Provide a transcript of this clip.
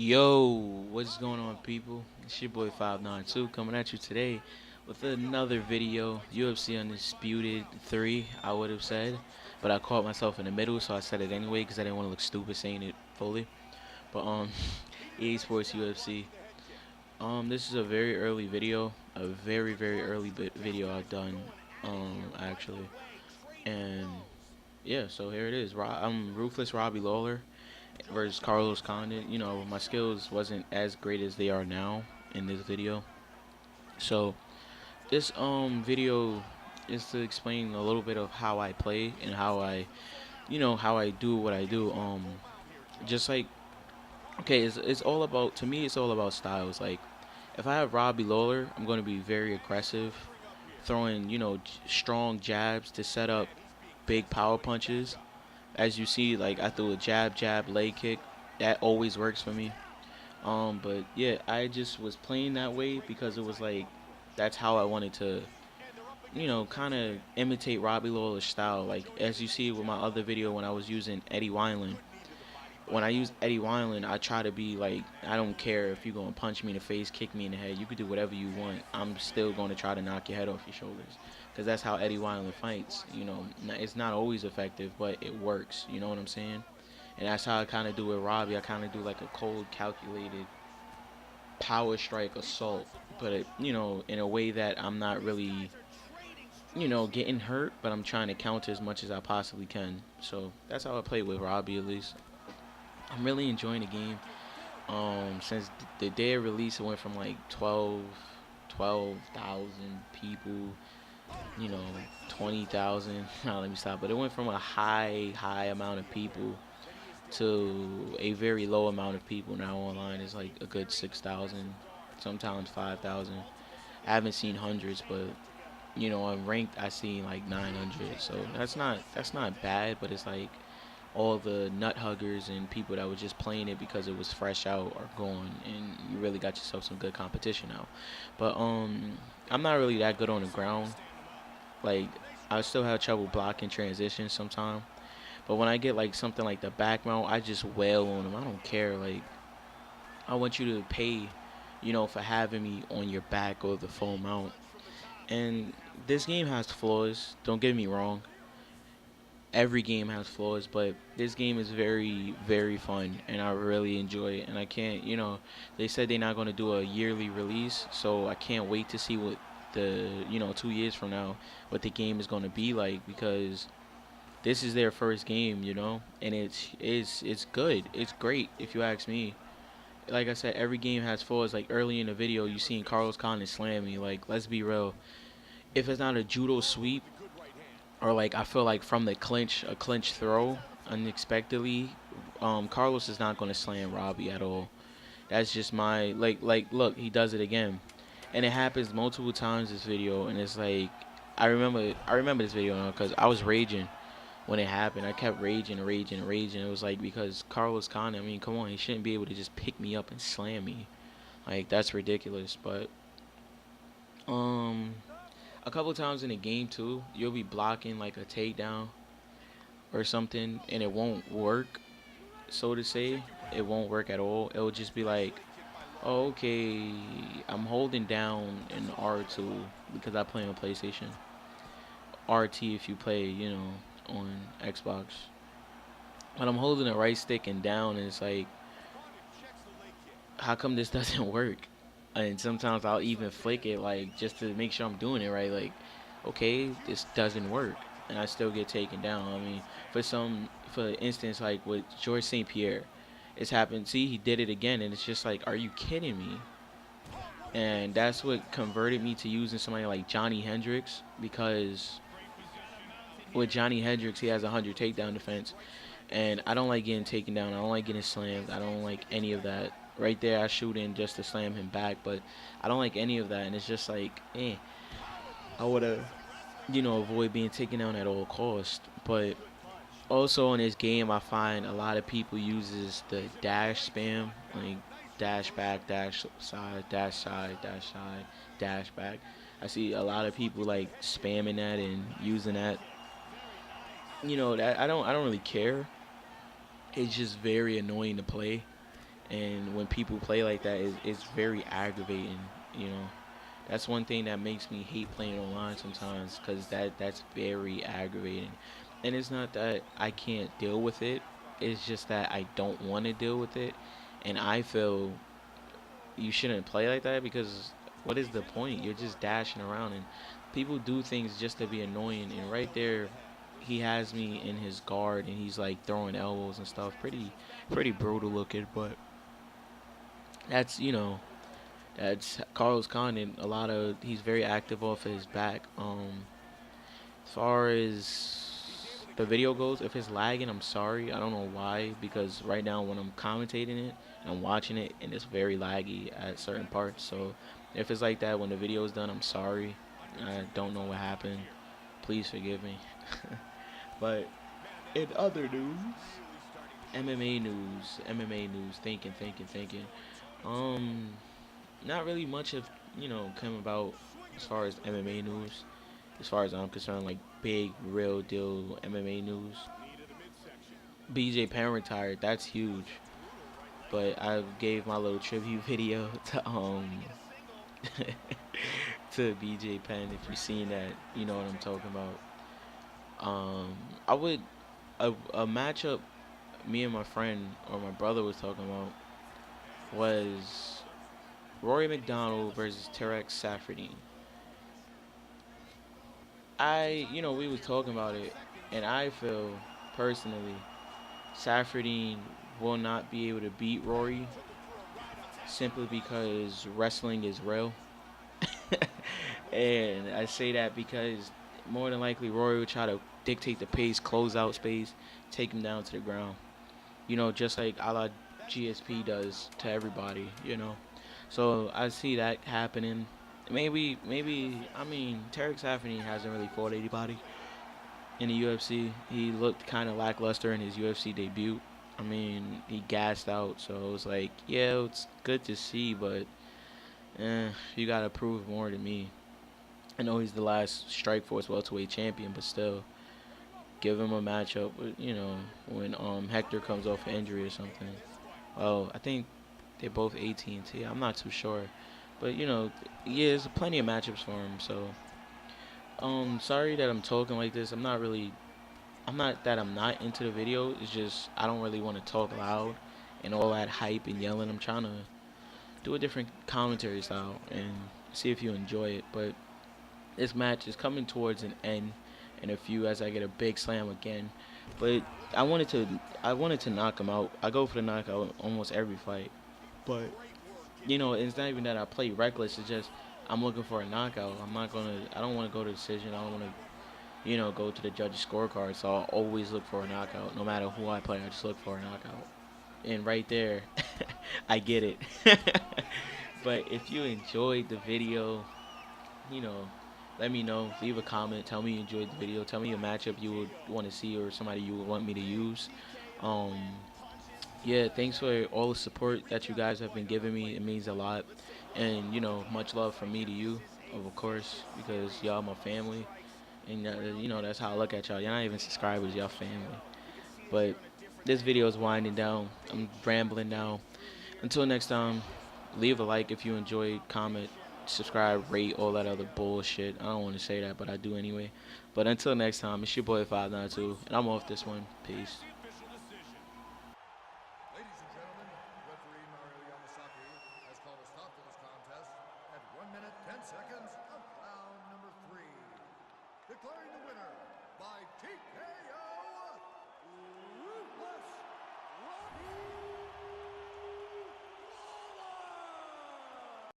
Yo, what's going on, people? It's your boy 592 coming at you today with another video. UFC Undisputed 3, I would have said, but I caught myself in the middle, so I said it anyway because I didn't want to look stupid saying it fully. But EA Sports UFC. This is a very early video, a very early video I've done, actually, and yeah. So here it is. I'm Ruthless Robbie Lawler versus Carlos Condit. My skills wasn't as great as they are now in this video. So this video is to explain a little bit of how I play and how I do what I do. Just like okay, it's all about to me. It's all about styles. Like if I have Robbie Lawler, I'm going to be very aggressive, throwing strong jabs to set up big power punches. As you see, like I threw a jab, leg kick. That always works for me. But yeah, I just was playing that way because it was like that's how I wanted to, kind of imitate Robbie Lawler's style. Like as you see with my other video when I was using Eddie Wineland. When I use Eddie Wineland, I try to be like, I don't care if you're gonna punch me in the face, kick me in the head. You could do whatever you want. I'm still gonna try to knock your head off your shoulders, because that's how Eddie Wineland fights. It's not always effective, but it works. You know what I'm saying? And that's how I kind of do with Robbie. I kind of do like a cold, calculated power strike assault, but in a way that I'm not really, getting hurt, but I'm trying to counter as much as I possibly can. So that's how I play with Robbie, at least. I'm really enjoying the game. Since the day of release, it went from like 12,000 people, you know, 20,000. Now let me stop. But it went from a high amount of people to a very low amount of people now online. It's like a good 6,000, sometimes 5,000. I haven't seen hundreds, but on ranked I seen like 900. So that's not bad, but it's like all the nut huggers and people that were just playing it because it was fresh out are gone, and you really got yourself some good competition now. But I'm not really that good on the ground. Like I still have trouble blocking transitions sometimes. But when I get like something like the back mount, I just wail on them. I don't care. Like I want you to pay, for having me on your back or the full mount. And this game has flaws. Don't get me wrong. Every game has flaws, but this game is very fun, and I really enjoy it. And I can't, they said they're not going to do a yearly release, so I can't wait to see what the 2 years from now what the game is going to be like, because this is their first game, and it's good. It's great if you ask me. Like I said, every game has flaws. Like early in the video, you seen Carlos Condit slam me. Like, let's be real. If it's not a judo sweep, or like I feel like from the clinch, a clinch throw unexpectedly, Carlos is not going to slam Robbie at all. That's just my look, he does it again, and it happens multiple times this video, and it's like I remember this video now because I was raging when it happened. I kept raging. It was like, because Carlos Condit, I mean, come on, he shouldn't be able to just pick me up and slam me. Like that's ridiculous. But um a couple times in the game too, you'll be blocking like a takedown or something, and it won't work. So to say, it won't work at all. It'll just be like, oh, okay, I'm holding down an R2 because I play on PlayStation. RT if you play, on Xbox. But I'm holding the right stick and down, and it's like, how come this doesn't work? And sometimes I'll even flick it, like, just to make sure I'm doing it right. Like, okay, this doesn't work, and I still get taken down. I mean, for instance, like with George St. Pierre, it's happened. See, he did it again, and it's just like, are you kidding me? And that's what converted me to using somebody like Johnny Hendricks, because with Johnny Hendricks, he has 100 takedown defense, and I don't like getting taken down. I don't like getting slammed. I don't like any of that. Right there, I shoot in just to slam him back, but I don't like any of that, and it's just like, I would have, avoid being taken down at all cost. But also in this game, I find a lot of people uses the dash spam, like dash back, dash side, dash side, dash side, dash back. I see a lot of people like spamming that and using that. That I don't really care. It's just very annoying to play, And when people play like that, it's very aggravating. You know, that's one thing that makes me hate playing online sometimes, because that's very aggravating. And it's not that I can't deal with it; it's just that I don't want to deal with it. And I feel you shouldn't play like that, because what is the point? You're just dashing around, and people do things just to be annoying. And right there, he has me in his guard, and he's like throwing elbows and stuff. Pretty brutal looking, but that's that's Carlos Condon. He's very active off of his back. As far as the video goes, if it's lagging, I'm sorry. I don't know why, because right now when I'm commentating it, I'm watching it, and it's very laggy at certain parts. So if it's like that when the video is done, I'm sorry. I don't know what happened. Please forgive me. But in other news, MMA news, thinking. Um, Not really much of come about as far as MMA news. As far as I'm concerned, like big, real deal MMA news. BJ Penn retired. That's huge. But I gave my little tribute video to BJ Penn. If you've seen that, you know what I'm talking about. I would a matchup me and my friend or my brother was talking about was Rory McDonald versus Tarek Saffiedine. We was talking about it, and I feel personally Saffiedine will not be able to beat Rory simply because wrestling is real. And I say that because more than likely Rory will try to dictate the pace, close out space, take him down to the ground. Just like a la GSP does to everybody. So I see that happening. Maybe, I mean, Tarek Saffiedine hasn't really fought anybody in the UFC. He looked kind of lackluster in his UFC debut. I mean, he gassed out, so it was like, yeah, it's good to see, but you gotta prove more to me. I know he's the last Strikeforce welterweight champion, but still, give him a matchup when Hector comes off an injury or something. Well, I think they're both 18T. I'm not too sure, but yeah, there's plenty of matchups for him. So, sorry that I'm talking like this. I'm not that I'm not into the video. It's just I don't really want to talk loud and all that hype and yelling. I'm trying to do a different commentary style and see if you enjoy it. But this match is coming towards an end in a few as I get a big slam again. But I wanted to knock him out. I go for the knockout almost every fight. But it's not even that I play reckless. It's just I'm looking for a knockout. I don't want to go to decision. I don't want to go to the judge's scorecard. So I'll always look for a knockout. No matter who I play, I just look for a knockout. And right there, I get it. But if you enjoyed the video, you know, let me know. Leave a comment. Tell me you enjoyed the video. Tell me a matchup you would want to see or somebody you would want me to use. Um, yeah, thanks for all the support that you guys have been giving me. It means a lot. And, much love from me to you, of course, because y'all my family. And, that's how I look at y'all. Y'all not even subscribers, y'all family. But this video is winding down. I'm rambling now. Until next time, leave a like if you enjoyed, comment, subscribe, rate, all that other bullshit. I don't want to say that, but I do anyway. But until next time, it's your boy 592, and I'm off this one. Peace. Ladies and gentlemen, referee Mario Yamasaki has called a stop to this contest at 1 minute 10 seconds of round number 3. Declaring the winner